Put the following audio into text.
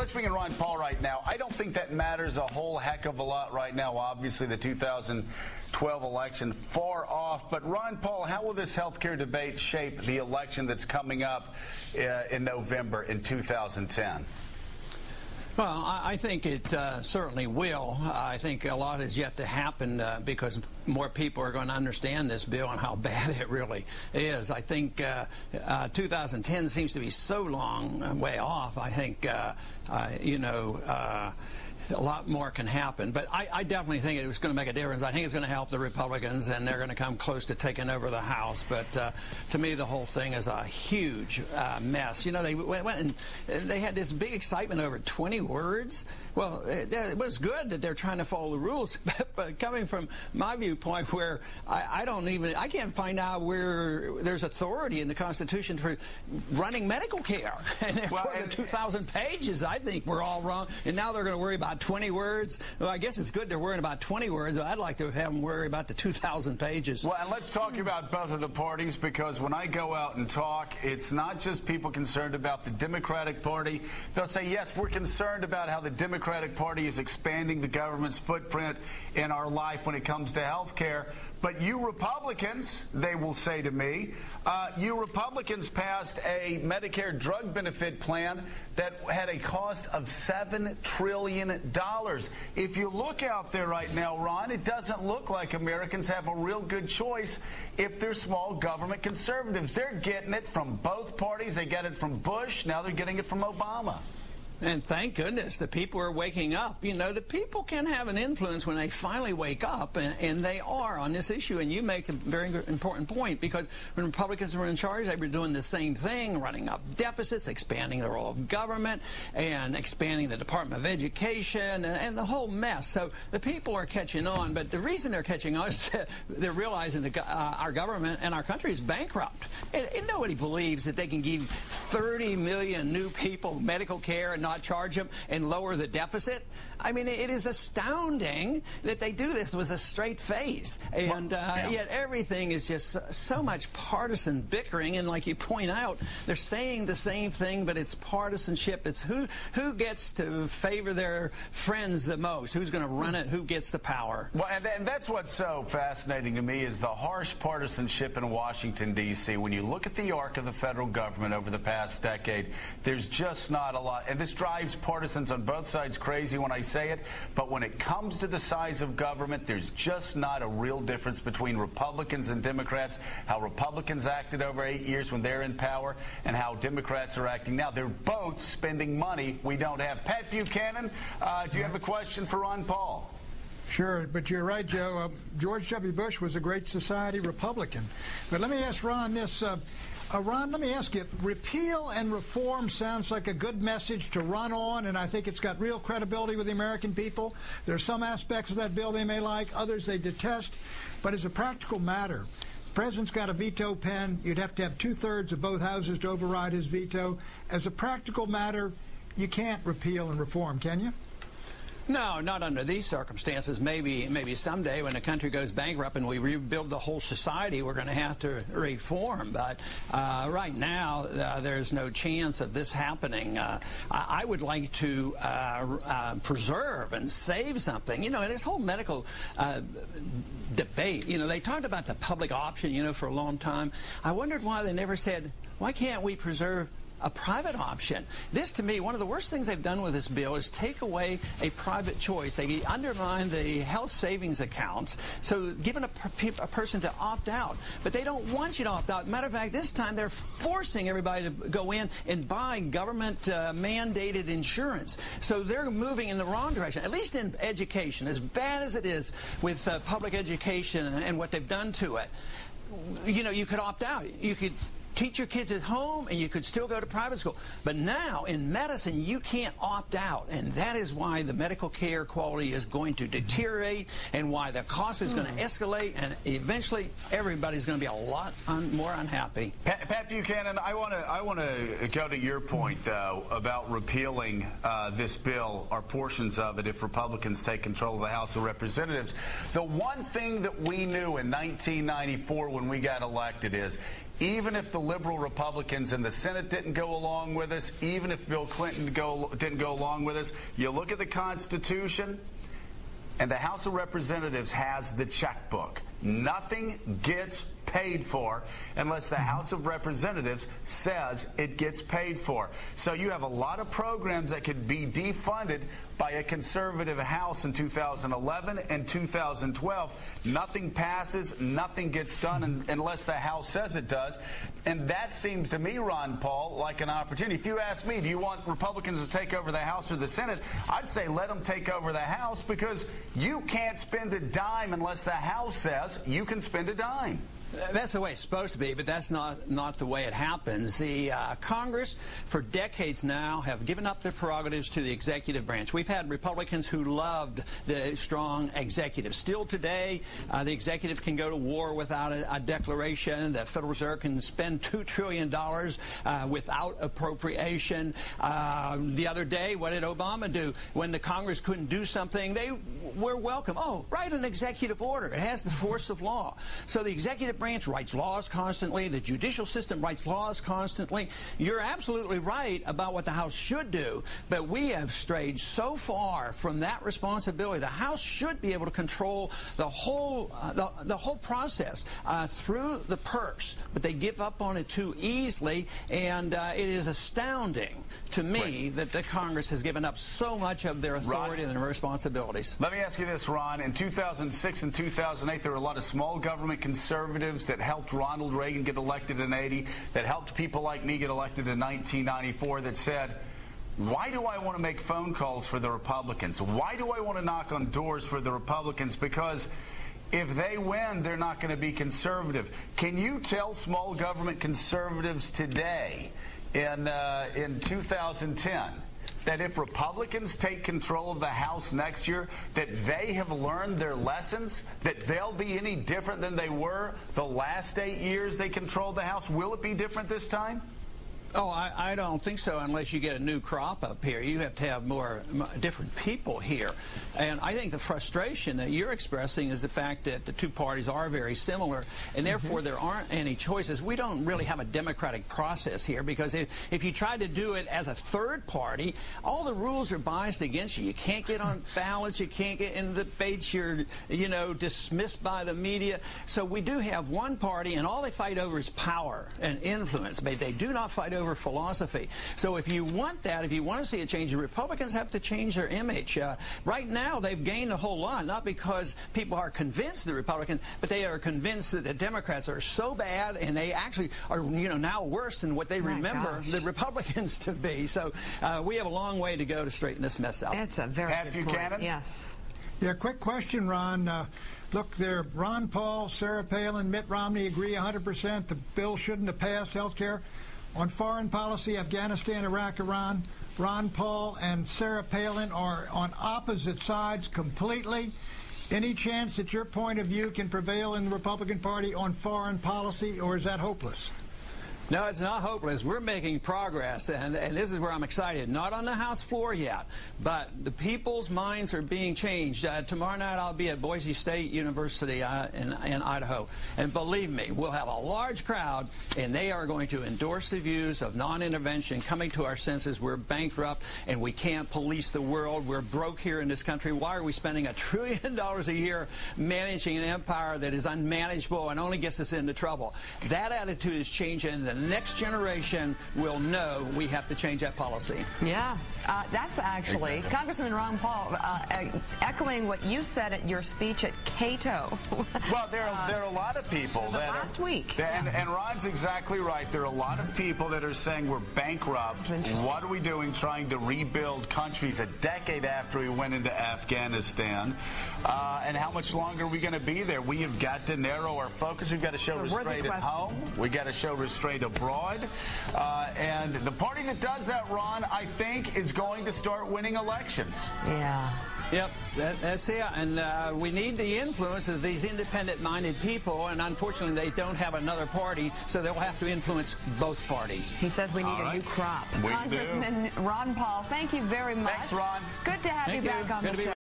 let's bring in Ron Paul right now. I don't think that matters a whole heck of a lot right now. Obviously, the 2012 election far off. But Ron Paul, how will this health care debate shape the election that's coming up in November in 2010? Well, I think it certainly will. I think a lot is yet to happen because more people are going to understand this bill and how bad it really is. I think 2010 seems to be so long way off. I think, a lot more can happen. But I definitely think it was going to make a difference. I think it's going to help the Republicans, and they're going to come close to taking over the House. But to me, the whole thing is a huge mess. You know, they went and they had this big excitement over 20 words. Well, it was good that they're trying to follow the rules. But coming from my viewpoint, where I can't find out where there's authority in the Constitution for running medical care. And for the 2,000 pages, I think we're all wrong. And now they're going to worry about 20 words. Well, I guess it's good they're worrying about 20 words. I'd like to have them worry about the 2,000 pages. Well, and let's talk about both of the parties, because when I go out and talk, it's not just people concerned about the Democratic Party. They'll say, yes, we're concerned about how the Democratic Party is expanding the government's footprint in our life when it comes to health care. But you Republicans, they will say to me, you Republicans passed a Medicare drug benefit plan that had a cost of $7 trillion. If you look out there right now, Ron, it doesn't look like Americans have a real good choice if they're small government conservatives. They're getting it from both parties. They get it from Bush. Now they're getting it from Obama. And thank goodness the people are waking up. You know, the people can have an influence when they finally wake up, and they are on this issue. And you make a very important point, because when Republicans were in charge, they were doing the same thing, running up deficits, expanding the role of government, and expanding the Department of Education, and the whole mess. So the people are catching on. But the reason they're catching on is that they're realizing that our government and our country is bankrupt. And nobody believes that they can give 30 million new people medical care and not charge them and lower the deficit. I mean, it is astounding that they do this with a straight face. And yet everything is just so much partisan bickering. And like you point out, they're saying the same thing, but it's partisanship. It's who gets to favor their friends the most, who's going to run it, who gets the power. Well, and that's what's so fascinating to me, is the harsh partisanship in Washington, D.C. When you look at the arc of the federal government over the past decade, there's just not a lot. And this drives partisans on both sides crazy when I say it, but when it comes to the size of government, there's just not a real difference between Republicans and Democrats. How Republicans acted over 8 years when they're in power and how Democrats are acting now. They're both spending money we don't have. Pat Buchanan, do you have a question for Ron Paul? Sure, but you're right, Joe. George W. Bush was a great society Republican. But let me ask Ron this. Ron, let me ask you, repeal and reform sounds like a good message to run on, and I think it's got real credibility with the American people. There are some aspects of that bill they may like, others they detest. But as a practical matter, the president's got a veto pen. You'd have to have 2/3 of both houses to override his veto. As a practical matter, you can't repeal and reform, can you? No, not under these circumstances. Maybe someday when the country goes bankrupt and we rebuild the whole society, we're going to have to reform. But right now, there's no chance of this happening. I would like to preserve and save something. You know, this whole medical debate, you know, they talked about the public option, you know, for a long time. I wondered why they never said, why can't we preserve a private option? This, to me, one of the worst things they've done with this bill is take away a private choice. They undermine the health savings accounts, so giving a person to opt out. But they don't want you to opt out. Matter of fact, this time they're forcing everybody to go in and buy government mandated insurance. So they're moving in the wrong direction, at least in education. As bad as it is with public education and what they've done to it, you know, you could opt out. You could teach your kids at home, and you could still go to private school. But now, in medicine, you can't opt out, and that is why the medical care quality is going to deteriorate, and why the cost is going to escalate, and eventually everybody's going to be a lot more unhappy. Pat Buchanan, I want to go to your point, though, about repealing this bill, or portions of it, if Republicans take control of the House of Representatives. The one thing that we knew in 1994 when we got elected is, even if the liberal Republicans in the Senate didn't go along with us, even if Bill Clinton didn't go along with us, you look at the Constitution, and the House of Representatives has the checkbook. Nothing gets paid for unless the House of Representatives says it gets paid for. So you have a lot of programs that could be defunded by a conservative House in 2011 and 2012. Nothing passes, nothing gets done unless the House says it does. And that seems to me, Ron Paul, like an opportunity. If you ask me, do you want Republicans to take over the House or the Senate, I'd say let them take over the House, because you can't spend a dime unless the House says you can spend a dime. That's the way it's supposed to be, but that's not the way it happens. The Congress, for decades now, have given up their prerogatives to the executive branch. We've had Republicans who loved the strong executive. Still today, the executive can go to war without a declaration. The Federal Reserve can spend $2 trillion without appropriation. The other day, what did Obama do? When the Congress couldn't do something, they were welcome. Oh, write an executive order. It has the force of law. So the executive branch writes laws constantly. The judicial system writes laws constantly. You're absolutely right about what the House should do, but we have strayed so far from that responsibility. The House should be able to control the whole process through the purse, but they give up on it too easily, and it is astounding to me that the Congress has given up so much of their authority and their responsibilities. Let me ask you this, Ron. In 2006 and 2008, there were a lot of small government conservatives that helped Ronald Reagan get elected in '80, that helped people like me get elected in 1994, that said, why do I want to make phone calls for the Republicans? Why do I want to knock on doors for the Republicans? Because if they win, they're not going to be conservative. Can you tell small government conservatives today in 2010 that if Republicans take control of the House next year, that they have learned their lessons, that they'll be any different than they were the last 8 years they controlled the House? Will it be different this time? Oh, I don't think so, unless you get a new crop up here. You have to have more different people here. And I think the frustration that you're expressing is the fact that the two parties are very similar, and therefore there aren't any choices. We don't really have a democratic process here, because if you try to do it as a third party, all the rules are biased against you. You can't get on ballots, you can't get in the debates, you're, dismissed by the media. So we do have one party, and all they fight over is power and influence. But they do not fight over philosophy. So if you want that, if you want to see a change, the Republicans have to change their image. Right now, they've gained a whole lot, not because people are convinced the Republicans, but they are convinced that the Democrats are so bad, and they actually are, now worse than what they remember the Republicans to be. So we have a long way to go to straighten this mess out. That's a very good point. Yes. Yeah, quick question, Ron. Look, there, Ron Paul, Sarah Palin, Mitt Romney agree 100% the bill shouldn't have passed health care. On foreign policy, Afghanistan, Iraq, Iran, Ron Paul and Sarah Palin are on opposite sides completely. Any chance that your point of view can prevail in the Republican Party on foreign policy, or is that hopeless? No, it's not hopeless. We're making progress, and this is where I'm excited. Not on the House floor yet, but the people's minds are being changed. Tomorrow night I'll be at Boise State University in Idaho, and believe me, we'll have a large crowd, and they are going to endorse the views of non-intervention, coming to our senses. We're bankrupt, and we can't police the world. We're broke here in this country. Why are we spending $1 trillion a year managing an empire that is unmanageable and only gets us into trouble? That attitude is changing. The next generation will know we have to change that policy. Yeah, that's actually Congressman Ron Paul echoing what you said at your speech at Cato. Well, there are a lot of people that last week. And Ron's exactly right. There are a lot of people that are saying we're bankrupt. What are we doing trying to rebuild countries a decade after we went into Afghanistan? And how much longer are we going to be there? We have got to narrow our focus. We've got to show restraint at home. We've got to show restraint abroad. And the party that does that, Ron, I think, is going to start winning elections. Yeah. Yep, that's it. And we need the influence of these independent-minded people, and unfortunately they don't have another party, so they'll have to influence both parties. He says we need a new crop. We Congressman Ron Paul, thank you very much. Thanks, Ron. Good to have you back on the show.